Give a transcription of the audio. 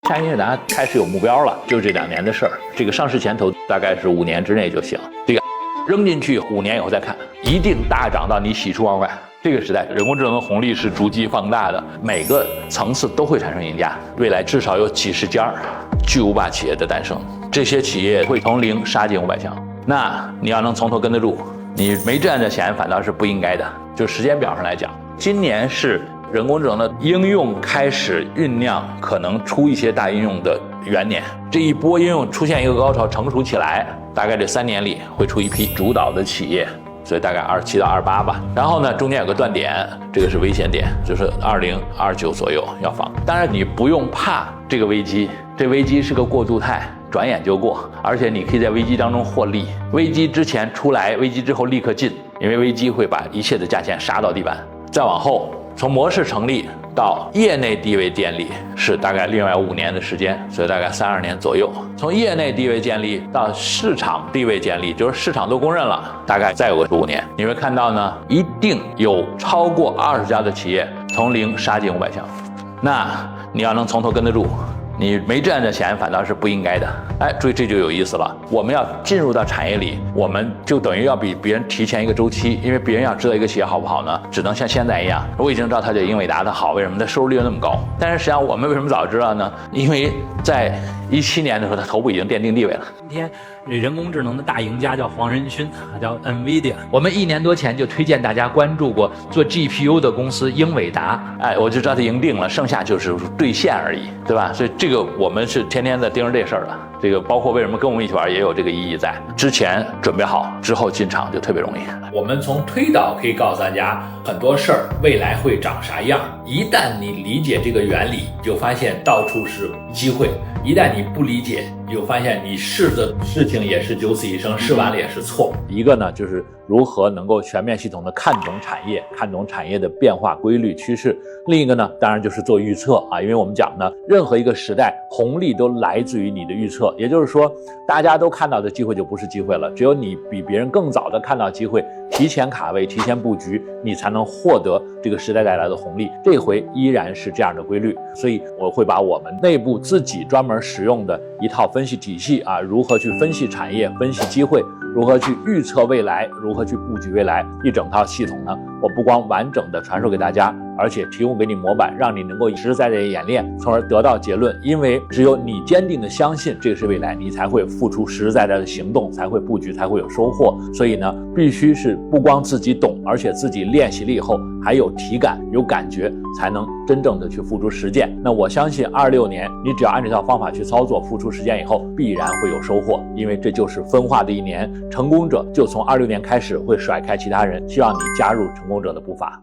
夏英业达开始有目标了，就这2年的事儿。这个上市前投大概是5年之内就行，这个扔进去5年以后再看，一定大涨到你喜出望外。这个时代，人工智能的红利是逐级放大的，每个层次都会产生赢家。未来至少有几十家巨无霸企业的诞生，这些企业会从0杀进500强。那你要能从头跟得住，你没占着钱反倒是不应该的。就时间表上来讲，今年是人工智能的应用开始酝酿，可能出一些大应用的元年。这一波应用出现一个高潮，成熟起来，大概这3年里会出一批主导的企业，所以大概27到28吧。然后呢，中间有个断点，这个是危险点，就是2029左右要放。当然你不用怕这个危机，这危机是个过渡态，转眼就过，而且你可以在危机当中获利。危机之前出来，危机之后立刻进，因为危机会把一切的价钱杀到地板。再往后，从模式成立到业内地位建立是大概另外5年的时间，所以大概32年左右。从业内地位建立到市场地位建立，就是市场都公认了，大概再有个15年。你会看到呢，一定有超过20家的企业从0杀进500强。那你要能从头跟得住，你没占着钱反倒是不应该的。注意，这就有意思了。我们要进入到产业里，我们就等于要比别人提前一个周期，因为别人要知道一个企业好不好呢，只能像现在一样，我已经知道它叫英伟达的好，为什么它收入利润那么高？但是实际上我们为什么早知道呢？因为在17年的时候，它头部已经奠定地位了。今天人工智能的大赢家叫黄仁勋，叫 NVIDIA。我们1年多前就推荐大家关注过做 GPU 的公司英伟达，我就知道它赢定了，剩下就是兑现而已，对吧？所以这个我们是天天在盯着这事儿的。这个包括为什么跟我们一起玩也有这个意义在。之前准备好，之后进场就特别容易。我们从推导可以告诉大家很多事儿未来会长啥样。一旦你理解这个原理，你就发现到处是机会；一旦你不理解，你就发现你试的事情也是九死一生，试完了也是错。一个呢，就是如何能够全面系统的看懂产业，看懂产业的变化规律趋势。另一个呢，当然就是做预测啊，因为我们讲呢，任何一个时代红利都来自于你的预测，也就是说，大家都看到的机会就不是机会了，只有你比别人更早的看到机会，提前卡位，提前布局，你才能获得这个时代带来的红利。这回依然是这样的规律，所以我会把我们内部自己专门使用的一套分析体系啊，如何去分析产业，分析机会，如何去预测未来，如何去布局未来，一整套系统呢，我不光完整的传授给大家，而且提供给你模板，让你能够实实在在的演练，从而得到结论。因为只有你坚定的相信这个是未来，你才会付出实实在在的行动，才会布局，才会有收获。所以呢，必须是不光自己懂，而且自己练习了以后还有体感，有感觉，才能真正的去付诸实践。那我相信26年，你只要按这套方法去操作，付出实践以后，必然会有收获。因为这就是分化的一年，成功者就从26年开始会甩开其他人。希望你加入成功者的步伐。